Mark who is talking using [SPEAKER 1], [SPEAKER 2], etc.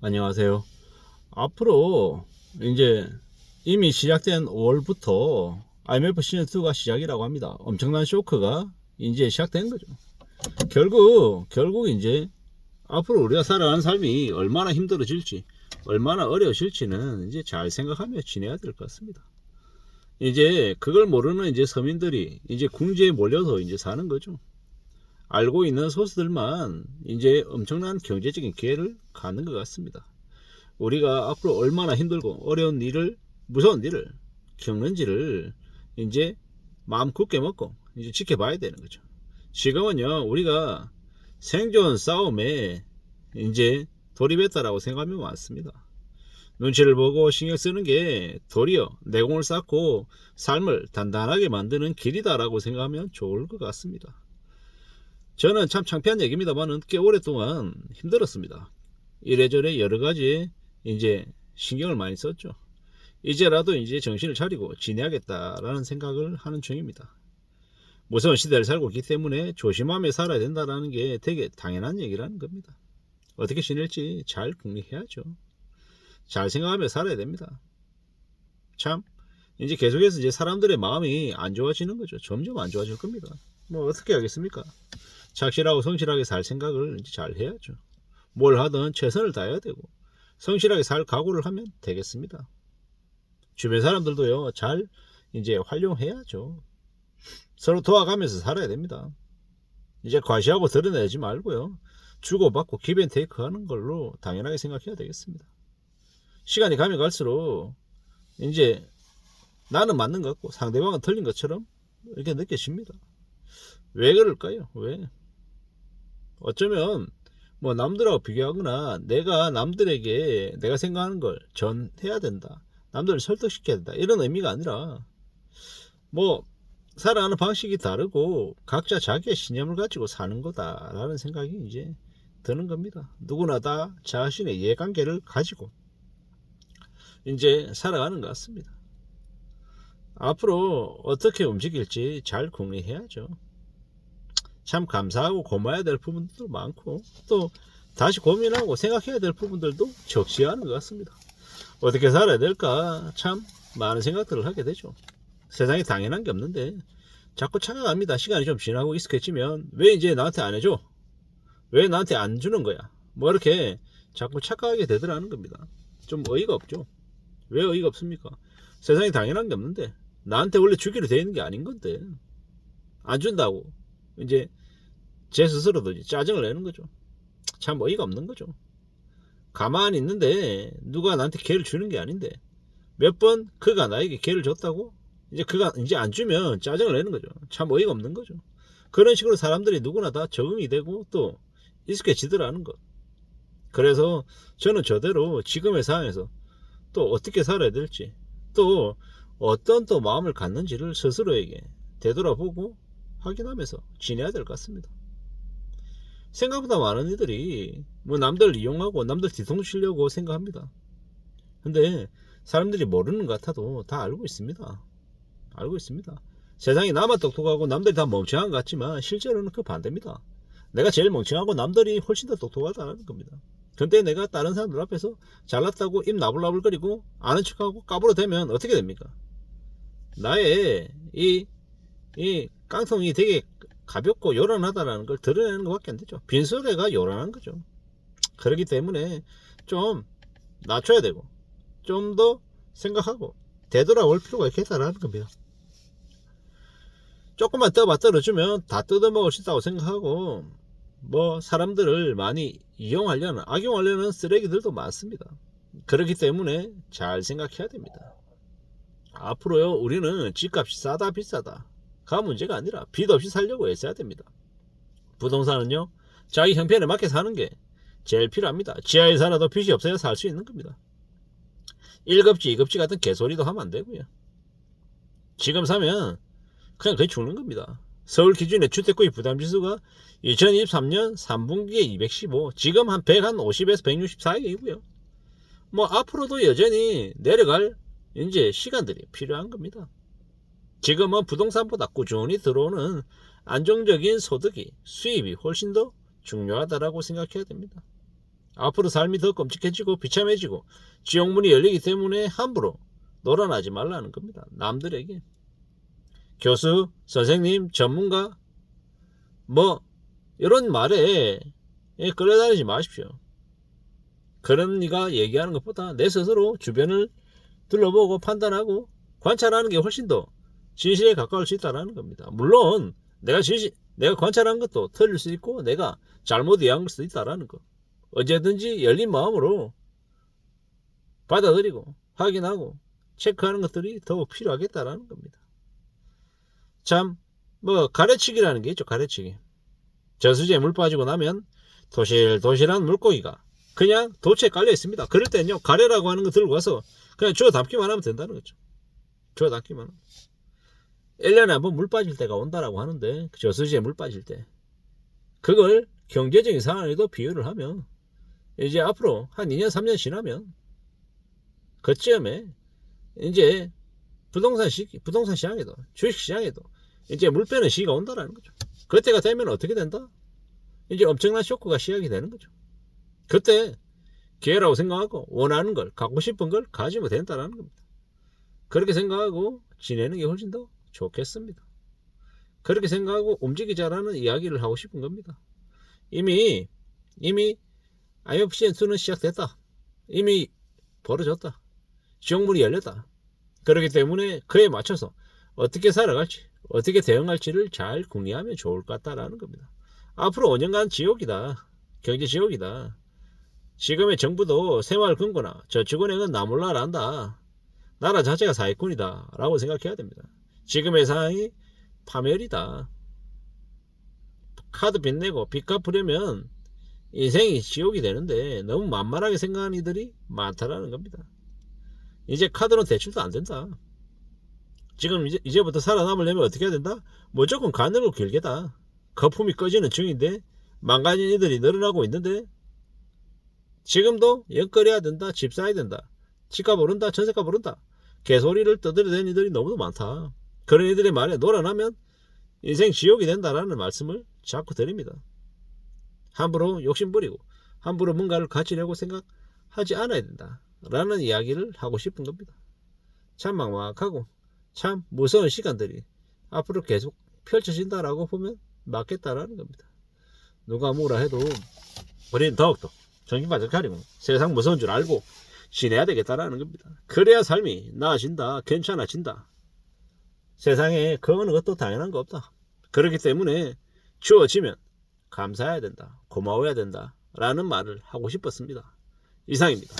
[SPEAKER 1] 안녕하세요. 앞으로 이제 이미 시작된 5월부터 IMF 시즌2가 시작이라고 합니다. 엄청난 쇼크가 이제 시작된 거죠. 결국 이제 앞으로 우리가 살아가는 삶이 얼마나 힘들어질지, 얼마나 어려워질지는 이제 잘 생각하며 지내야 될 것 같습니다. 이제 그걸 모르는 이제 서민들이 이제 궁지에 몰려서 이제 사는 거죠. 알고 있는 소수들만 이제 엄청난 경제적인 기회를 갖는 것 같습니다. 우리가 앞으로 얼마나 힘들고 어려운 일을, 무서운 일을 겪는지를 이제 마음 굳게 먹고 이제 지켜봐야 되는 거죠. 지금은요, 우리가 생존 싸움에 이제 돌입했다라고 생각하면 많습니다. 눈치를 보고 신경 쓰는 게 도리어 내공을 쌓고 삶을 단단하게 만드는 길이다라고 생각하면 좋을 것 같습니다. 저는 참 창피한 얘기입니다만은 꽤 오랫동안 힘들었습니다. 이래저래 여러 가지 이제 신경을 많이 썼죠. 이제라도 이제 정신을 차리고 지내야겠다라는 생각을 하는 중입니다. 무서운 시대를 살고 있기 때문에 조심하며 살아야 된다는 게 되게 당연한 얘기라는 겁니다. 어떻게 지낼지 잘 궁리해야죠. 잘 생각하며 살아야 됩니다. 참 이제 계속해서 이제 사람들의 마음이 안 좋아지는 거죠. 점점 안 좋아질 겁니다. 뭐 어떻게 하겠습니까? 착실하고 성실하게 살 생각을 이제 잘 해야죠. 뭘 하든 최선을 다해야 되고 성실하게 살 각오를 하면 되겠습니다. 주변 사람들도요, 잘 이제 활용해야죠. 서로 도와가면서 살아야 됩니다. 이제 과시하고 드러내지 말고요, 주고받고 기브앤테이크 하는 걸로 당연하게 생각해야 되겠습니다. 시간이 가면 갈수록 이제 나는 맞는 것 같고 상대방은 틀린 것처럼 이렇게 느껴집니다. 왜 그럴까요? 왜? 어쩌면 뭐 남들하고 비교하거나 내가 남들에게 내가 생각하는 걸 전해야 된다, 남들을 설득시켜야 된다, 이런 의미가 아니라 뭐 살아가는 방식이 다르고 각자 자기의 신념을 가지고 사는 거다라는 생각이 이제 드는 겁니다. 누구나 다 자신의 이해관계를 가지고 이제 살아가는 것 같습니다. 앞으로 어떻게 움직일지 잘 궁리해야죠. 참 감사하고 고마워야 될 부분도 많고 또 다시 고민하고 생각해야 될 부분들도 적지 않은 것 같습니다. 어떻게 살아야 될까 참 많은 생각들을 하게 되죠. 세상에 당연한 게 없는데 자꾸 착각합니다. 시간이 좀 지나고 익숙해지면 왜 이제 나한테 안 해줘? 왜 나한테 안 주는 거야? 뭐 이렇게 자꾸 착각하게 되더라는 겁니다. 좀 어이가 없죠. 왜 어이가 없습니까? 세상에 당연한 게 없는데 나한테 원래 주기로 되어 있는 게 아닌 건데 안 준다고 이제 제 스스로도 짜증을 내는 거죠. 참 어이가 없는 거죠. 가만히 있는데 누가 나한테 기회를 주는 게 아닌데 몇 번 그가 나에게 기회를 줬다고 이제 그가 이제 안 주면 짜증을 내는 거죠. 참 어이가 없는 거죠. 그런 식으로 사람들이 누구나 다 적응이 되고 또 익숙해지더라는 것. 그래서 저는 저대로 지금의 상황에서 또 어떻게 살아야 될지 또 어떤 또 마음을 갖는지를 스스로에게 되돌아보고 확인하면서 지내야 될 것 같습니다. 생각보다 많은 이들이 뭐 남들 이용하고 남들 뒤통수 치려고 생각합니다. 근데 사람들이 모르는 것 같아도 다 알고 있습니다. 알고 있습니다. 세상이 나만 똑똑하고 남들이 다 멍청한 것 같지만 실제로는 그 반대입니다. 내가 제일 멍청하고 남들이 훨씬 더 똑똑하다는 겁니다. 근데 내가 다른 사람들 앞에서 잘났다고 입 나불나불거리고 아는 척하고 까불어대면 어떻게 됩니까? 나의 이 깡통이 되게 가볍고 요란하다는 걸 드러내는 것밖에 안 되죠. 빈소리가 요란한 거죠. 그렇기 때문에 좀 낮춰야 되고 좀 더 생각하고 되돌아올 필요가 있겠다라는 겁니다. 조금만 떠봐 떨어주면 다 뜯어먹을 수 있다고 생각하고 뭐 사람들을 많이 이용하려는 악용하려는 쓰레기들도 많습니다. 그렇기 때문에 잘 생각해야 됩니다. 앞으로요, 우리는 집값이 싸다 비싸다 가 문제가 아니라 빚 없이 살려고 애써야 됩니다. 부동산은요, 자기 형편에 맞게 사는 게 제일 필요합니다. 지하에 살아도 빚이 없어야 살 수 있는 겁니다. 1급지 2급지 같은 개소리도 하면 안 되고요. 지금 사면 그냥 거의 죽는 겁니다. 서울 기준의 주택구입 부담지수가 2023년 3분기에 215, 지금 한 150에서 160 사이이고요. 뭐 앞으로도 여전히 내려갈 이제 시간들이 필요한 겁니다. 지금은 부동산보다 꾸준히 들어오는 안정적인 소득이, 수입이 훨씬 더 중요하다라고 생각해야 됩니다. 앞으로 삶이 더 끔찍해지고 비참해지고 지옥문이 열리기 때문에 함부로 놀아나지 말라는 겁니다. 남들에게. 교수, 선생님, 전문가 뭐 이런 말에 끌려다니지 마십시오. 그런 네가 얘기하는 것보다 내 스스로 주변을 둘러보고 판단하고 관찰하는 게 훨씬 더 진실에 가까울 수 있다는 겁니다. 물론 내가 관찰한 것도 틀릴 수 있고 내가 잘못 이해한 걸 수도 있다는 거. 언제든지 열린 마음으로 받아들이고 확인하고 체크하는 것들이 더욱 필요하겠다라는 겁니다. 참 뭐 가래치기라는 게 있죠. 가래치기. 저수지에 물 빠지고 나면 도실도실한 물고기가 그냥 도치에 깔려 있습니다. 그럴 때는요, 가래라고 하는 거 들고 가서 그냥 주워 담기만 하면 된다는 거죠. 주워 담기만 하면. 1년에 한번 물 빠질 때가 온다라고 하는데, 저수지에 물 빠질 때. 그걸 경제적인 상황에도 비유를 하면, 이제 앞으로 한 2년, 3년 지나면, 그쯤에, 이제 부동산 시장에도, 주식 시장에도, 이제 물 빼는 시기가 온다라는 거죠. 그때가 되면 어떻게 된다? 이제 엄청난 쇼크가 시작이 되는 거죠. 그때 기회라고 생각하고 원하는 걸, 갖고 싶은 걸 가지면 된다는 겁니다. 그렇게 생각하고 지내는 게 훨씬 더 좋겠습니다. 그렇게 생각하고 움직이자라는 이야기를 하고 싶은 겁니다. 이미 IMF 시즌2는 시작됐다. 이미 벌어졌다. 지옥문이 열렸다. 그렇기 때문에 그에 맞춰서 어떻게 살아갈지, 어떻게 대응할지를 잘 궁리하면 좋을 것 같다라는 겁니다. 앞으로 5년간 지옥이다. 경제 지옥이다. 지금의 정부도 새마을금고나 저축은행은 나 몰라라 한다. 나라 자체가 사기꾼이다 라고 생각해야 됩니다. 지금의 상황이 파멸이다. 카드 빚내고 빚 갚으려면 인생이 지옥이 되는데 너무 만만하게 생각하는 이들이 많다라는 겁니다. 이제 카드는 대출도 안 된다. 지금 이제부터 살아남으려면 어떻게 해야 된다? 무조건 가늘고 길게다. 거품이 꺼지는 중인데 망가진 이들이 늘어나고 있는데 지금도 연끌해야 된다. 집 사야 된다. 집값 오른다. 전세값 오른다. 개소리를 떠들어대는 이들이 너무도 많다. 그런 이들의 말에 놀아나면 인생 지옥이 된다라는 말씀을 자꾸 드립니다. 함부로 욕심부리고 함부로 뭔가를 가지려고 생각하지 않아야 된다 라는 이야기를 하고 싶은 겁니다. 참 막막하고 참 무서운 시간들이 앞으로 계속 펼쳐진다라고 보면 맞겠다라는 겁니다. 누가 뭐라 해도 우리는 더욱더 정신 바짝 차리고 세상 무서운 줄 알고 지내야 되겠다라는 겁니다. 그래야 삶이 나아진다. 괜찮아진다. 세상에 그 어느 것도 당연한 거 없다. 그렇기 때문에 주어지면 감사해야 된다. 고마워해야 된다 라는 말을 하고 싶었습니다. 이상입니다.